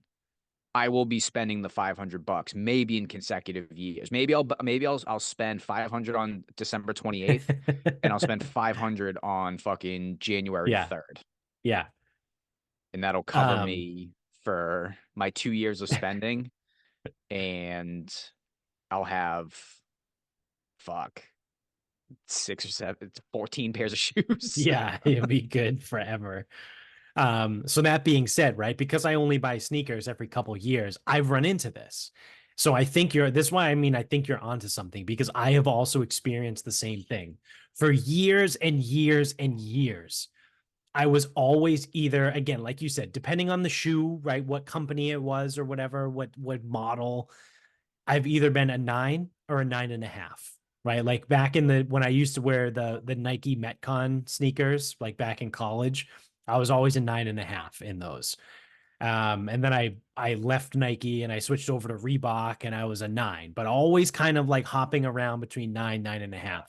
I will be spending the $500 maybe in consecutive years. Maybe I'll spend 500 on December 28th and I'll spend 500 on fucking January Yeah, 3rd. yeah. And that'll cover Um, me for my 2 years of spending and I'll have fuck 6 or 7 14 pairs of shoes. yeah, it'd be good forever. So that being said, right, because I only buy sneakers every couple years, I've run into this. So I think this is why I mean I think you're onto something because I have also experienced the same thing for years and years and years. I was always either, again, like you said, depending on the shoe, right, what company it was or whatever, what model, I've either been a 9 or a 9.5. Right. Like back in when I used to wear the Nike Metcon sneakers, like back in college, I was always a 9.5 in those. And then I left Nike and I switched over to Reebok and I was a 9, but always kind of like hopping around between 9, 9.5.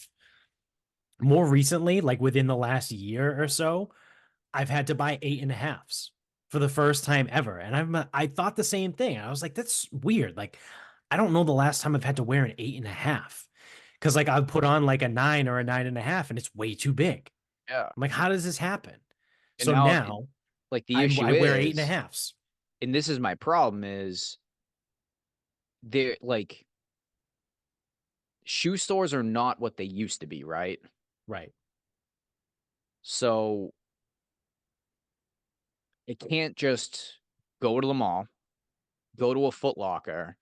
More recently, like within the last year or so, I've had to buy 8.5s for the first time ever. And I thought the same thing. I was like, that's weird. Like, I don't know the last time I've had to wear an 8.5. Because like I put on like a 9 or a 9.5 and it's way too big. Yeah. I'm like, how does this happen? And So now like the issue I wear is, 8.5s. and this is my problem is they're like shoe stores are not what they used to be, right? Right. So it can't just go to the mall, go to a Foot Locker,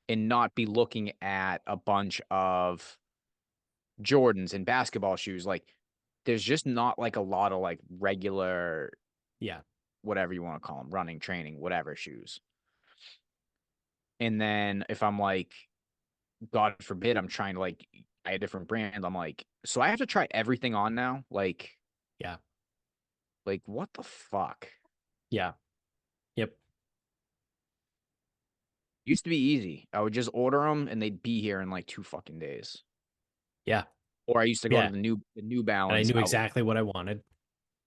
and not be looking at a bunch of Jordans and basketball shoes. Like, there's just not like a lot of like regular, Yeah. whatever you want to call them, running, training, whatever shoes. And then if I'm like, God forbid, I'm trying to like a different brand, I'm like, so I have to try everything on now? Yeah. Like what the fuck? Yeah. Yep. Used to be easy. I would just order them and they'd be here in like 2 fucking days. Yeah. Or I used to go to Yeah. the New And I Balance knew outlet. exactly what I wanted.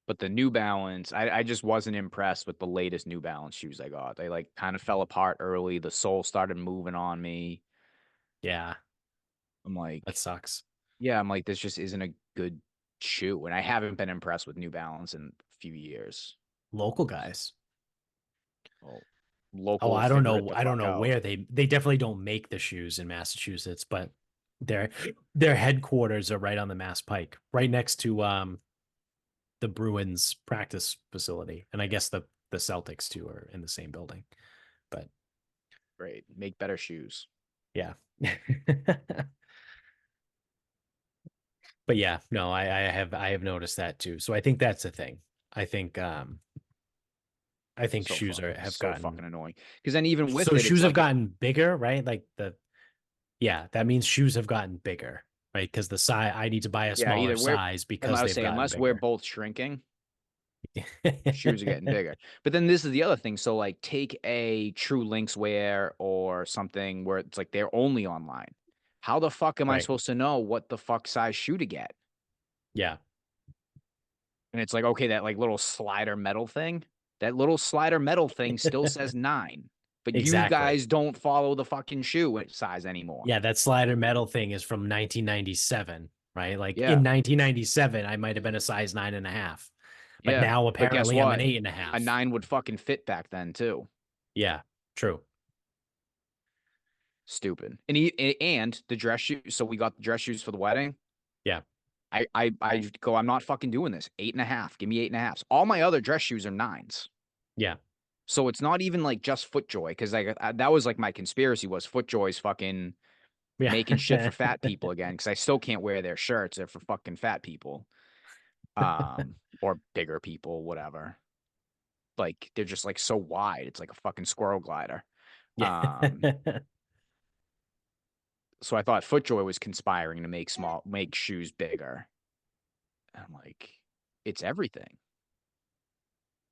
But the New Balance, I just wasn't impressed with the latest New Balance shoes I got. They like kind of fell apart early. The sole started moving on me. Yeah. I'm That like, sucks. yeah, I'm like, this just isn't a good shoe. And I haven't been impressed with New Balance in a few years. Local guys. Well, Oh, local I don't figure it know. the I don't fuck know out. where they definitely don't make the shoes in Massachusetts, but their headquarters are right on the Mass Pike, right next to the Bruins practice facility. And I guess the Celtics too are in the same building. But Great. Make better shoes. yeah. But yeah, no, I have noticed that too. So I think that's the thing. I think shoes have So fucking gotten, annoying. Because then even with so it, it's shoes have like gotten bigger, right? Like yeah, that means shoes have gotten bigger, right? Because the size, I need to buy a yeah, smaller either we're size and because I would they've say gotten unless we're bigger. both shrinking, shoes are getting bigger. But then this is the other thing. So like take a True Links wear or something where it's like they're only online. How the fuck am I Right. supposed to know what the fuck size shoe to get? Yeah. And it's like, okay, that like little slider metal thing, that little slider metal thing still says 9. But you Exactly. guys don't follow the fucking shoe size anymore. Yeah, that slider metal thing is from 1997, right? Like Yeah. in 1997, I might have been a size 9.5, but Yeah. now But guess apparently I'm an what? 8.5. A 9 would fucking fit back then too. Yeah, true. Stupid. And the dress shoes. So we got the dress shoes for the wedding. Yeah. I go, I'm not fucking doing this. 8.5. Give me 8.5s. All my other dress shoes are 9s. Yeah. So it's not even like just FootJoy, because like that was like my conspiracy was FootJoy's fucking Yeah. making shit for fat people again, because I still can't wear their shirts. They're for fucking fat people, or bigger people, whatever. Like they're just like so wide. It's like a fucking squirrel glider. Yeah. So I thought FootJoy was conspiring to make shoes bigger. And I'm like, it's everything.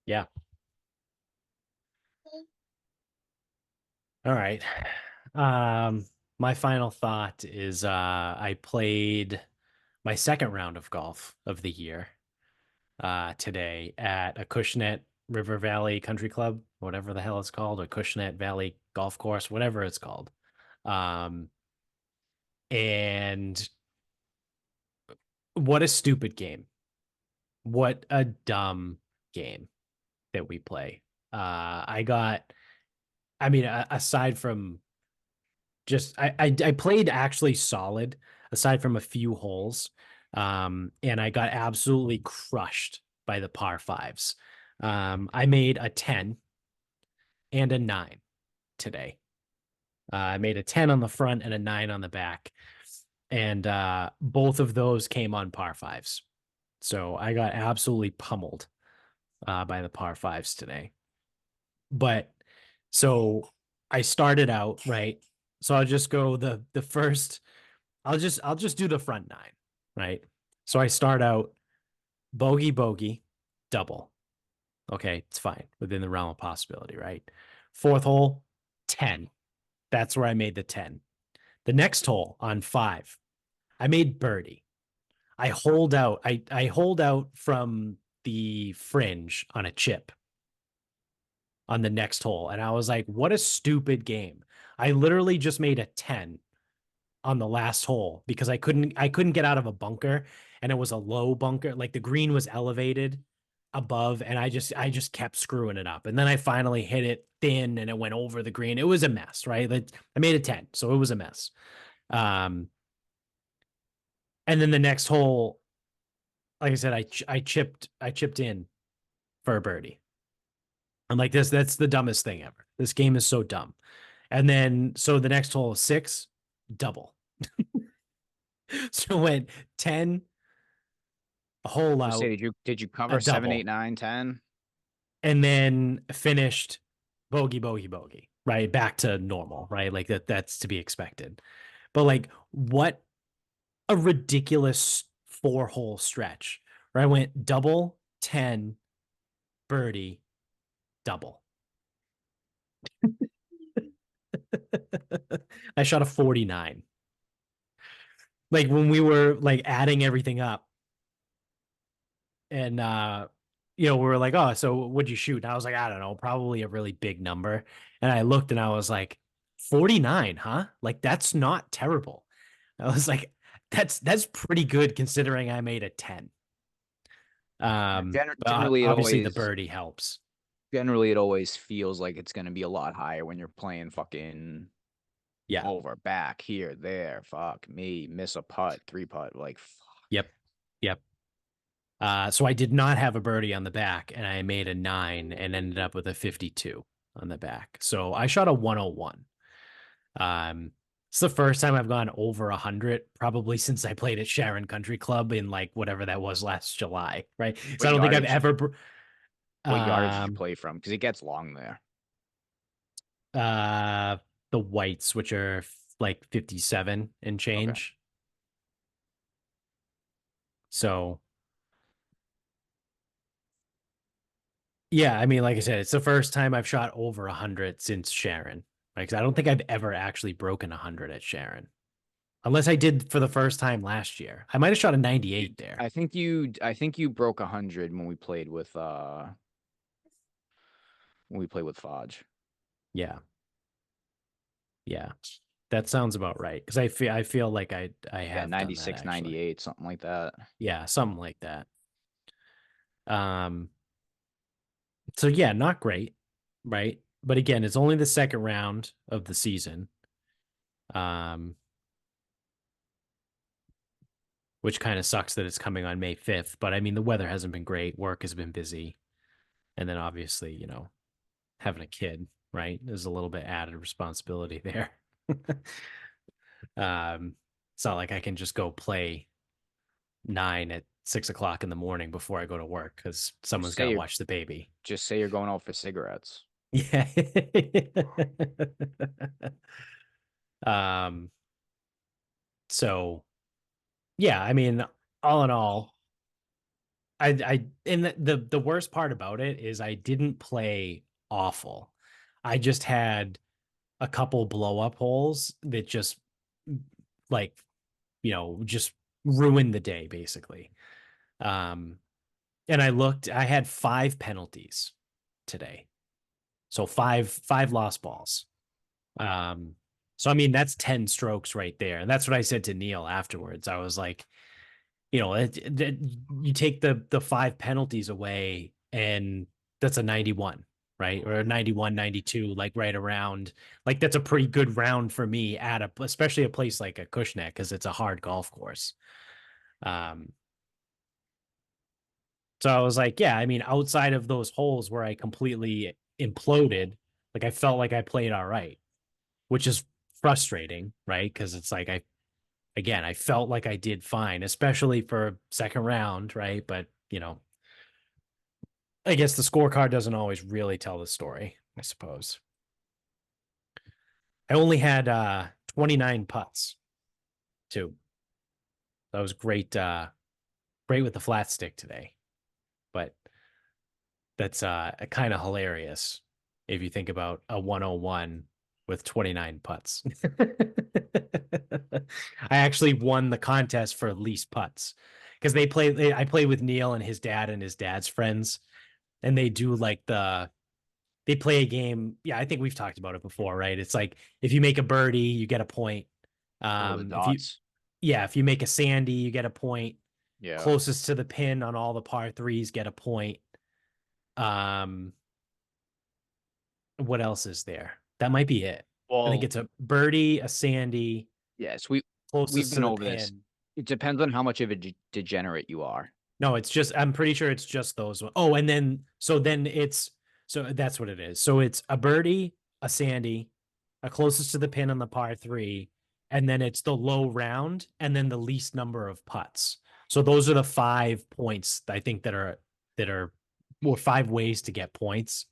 Yeah. All right. My final thought is I played my second round of golf of the year today at Acushnet River Valley Country Club, whatever the hell it's called, Acushnet Valley Golf Course, whatever it's called. And what a stupid game. What a dumb game that we play. I mean, aside from just I played actually solid aside from a few holes. And I got absolutely crushed by the par fives. I made a 10 and a 9 today. I made a 10 on the front and a 9 on the back. And both of those came on par fives. So I got absolutely pummeled by the par fives today. But so I started out, right? So I'll just go the first, I'll just do the front 9, right? So I start out bogey, bogey, double. Okay, it's fine within the realm of possibility, right? Fourth hole, 10. That's where I made the 10. The next hole on 5, I made birdie. I hold out. I hold out from the fringe on a chip on the next hole. And I was like, what a stupid game. I literally just made a 10 on the last hole because I couldn't get out of a bunker, and it was a low bunker. Like the green was elevated above, and I just kept screwing it up. And then I finally hit it thin and it went over the green. It was a mess, right? Like I made a 10, so it was a mess. And then the next hole, like I said, I chipped in for a birdie. I'm like, that's the dumbest thing ever. This game is so dumb. And then so the next hole, 6, double. So it went 10, a hole Let's say, out, did you cover 7, double. 8, 9, 10? and then finished bogey, right? Back to normal, right? Like that's to be expected. But like, what a ridiculous 4-hole stretch, where I went double, 10, birdie, double. I shot a 49. Like when we were like adding everything up, and we were like, oh, so what'd you shoot? And I was like, I don't know, probably a really big number. And I looked and I was like, 49, huh? Like that's not terrible. I was like, that's pretty good considering I made a 10. But Generally, obviously the birdie helps. Generally, it always feels like it's going to be a lot higher when you're playing fucking over, back, here, there. Fuck me, miss a putt, 3-putt, like fuck. Yep. So I did not have a birdie on the back, and I made a 9 and ended up with a 52 on the back. So I shot a 101. It's the first time I've gone over 100, probably since I played at Sharon Country Club in like whatever that was last July, right? So I don't think I've ever. What yardage did you play from? Because it gets long there. The whites, which are like 57 and change. Okay. So yeah, I mean, like I said, it's the first time I've shot over 100 since Sharon. Right? 'Cause I don't think I've ever actually broken 100 at Sharon, unless I did for the first time last year. I might have shot a 98 there. I think you broke 100 when we played with Fodge. Yeah. That sounds about right. Because I feel like I have 96, 98, something like that. Yeah, something like that. So yeah, not great, right? But again, it's only the second round of the season. Which kind of sucks that it's coming on May 5th. But I mean, the weather hasn't been great. Work has been busy. And then obviously, having a kid, right? There's a little bit added responsibility there. It's not like I can just go play 9 at 6 o'clock in the morning before I go to work because someone's got to watch the baby. Just say you're going out for cigarettes. Yeah. So yeah, I mean, all in all, and the worst part about it is I didn't play awful. I just had a couple blow up holes that just like, just ruined the day basically. And I had 5 penalties today. So five lost balls. So I mean, that's 10 strokes right there. And that's what I said to Neil afterwards. I was like, you take the 5 penalties away and that's a 91, right? Or a 91, 92, like right around, like that's a pretty good round for me especially a place like Acushnet, because it's a hard golf course. So I was like, yeah, I mean, outside of those holes where I completely imploded, like I felt like I played all right, which is frustrating, right? Because it's like I felt like I did fine, especially for second round, right? But I guess the scorecard doesn't always really tell the story, I suppose. I only had 29 putts too. That was great, great with the flat stick today. But that's kind of hilarious if you think about a 101 with 29 putts. I actually won the contest for least putts because I play with Neil and his dad's friends, and they do like they play a game. Yeah, I think we've talked about it before, right? It's like if you make a birdie, you get a point. Oh, the If you, dots. yeah, if you make a sandy, you get a point. Yeah. Closest to the pin on all the par threes get a point. What else is there? That might be it. I think Well, it's a birdie, a sandy, yes, we've closest to been the over this. pin. It depends on how much of a degenerate you are. No, it's just, I'm pretty sure it's just those. Oh, and then, so then it's, so that's what it is. So it's a birdie, a sandy, a closest to the pin on the par three, and then it's the low round, and then the least number of putts. So those are the 5 points I think that are, or 5 ways to get points.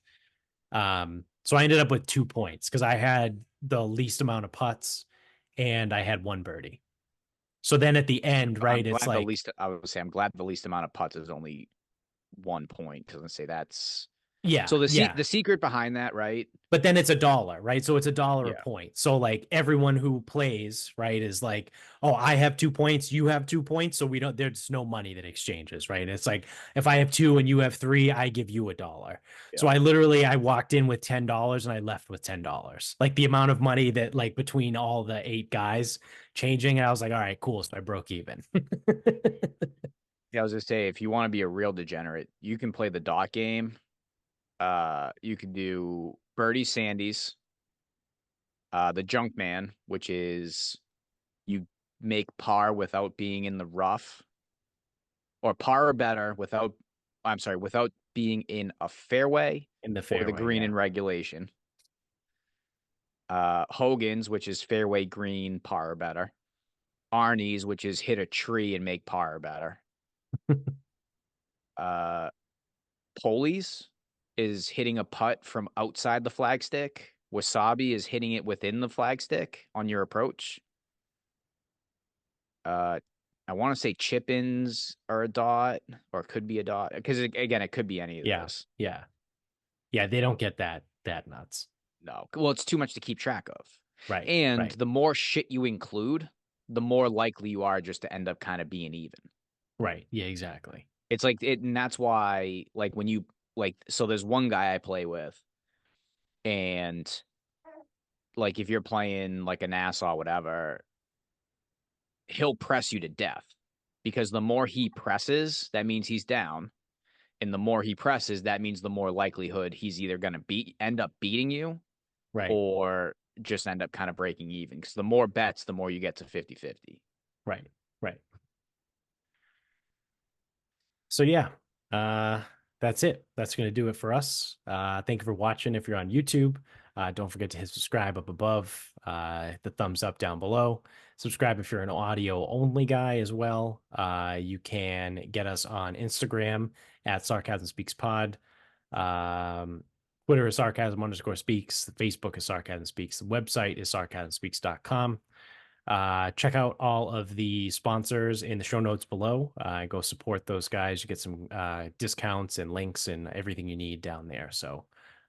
So I ended up with 2 points because I had the least amount of putts and I had 1 birdie. So then at the end, right, it's like, I would say I'm glad the least amount of putts is only 1 point. Because I say that's yeah, so yeah. the secret behind that, right? But then it's $1, right? So it's $1 a Yeah. point. So like everyone who plays, right, is like, oh, I have 2 points, you have 2 points, so we don't. There's no money that exchanges, right? It's like if I have 2 and you have 3, I give you $1. So Yeah. I walked in with $10 and I left with $10. Like the amount of money that like between all the 8 guys changing, and I was like, all right, cool. So I broke even. Yeah, I was gonna say if you want to be a real degenerate, you can play the dot game. You can do birdie sandies, the junk man, which is you make par without being in the rough, or par or better without, I'm sorry, without being in a fairway In the or the fairway, green yeah. in regulation. Hogan's, which is fairway green, par or better. Arnie's, which is hit a tree and make par or better. uh Polies is hitting a putt from outside the flagstick. Wasabi is hitting it within the flagstick on your approach. I want to say chip-ins are a dot, or it could be a dot. Because again, it could be any of Yeah, this. yeah, yeah. They don't get that nuts. No. Well, it's too much to keep track of. Right, And right, the more shit you include, the more likely you are just to end up kind of being even. right. Yeah, exactly. It's like it, and that's why, like, when you like, so there's one guy I play with, and like if you're playing like a Nassau, whatever, he'll press you to death because the more he presses, that means he's down. And the more he presses, that means the more likelihood he's either going to end up beating you Right, or just end up kind of breaking even. Because the more bets, the more you get to 50-50. right, right. So yeah, that's it. That's going to do it for us. Thank you for watching. If you're on YouTube, don't forget to hit subscribe up above, the thumbs up down below. Subscribe if you're an audio only guy as well. You can get us on Instagram at Sarcasm Speaks Pod. Twitter is sarcasm_speaks. Facebook is sarcasm speaks. The website is sarcasmspeaks.com. Check out all of the sponsors in the show notes below. Go support those guys. You get some discounts and links and everything you need down there. So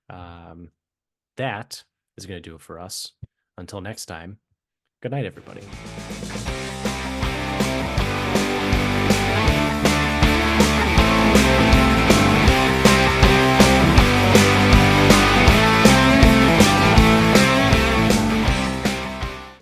that is going to do it for us. Until next time, good night, everybody.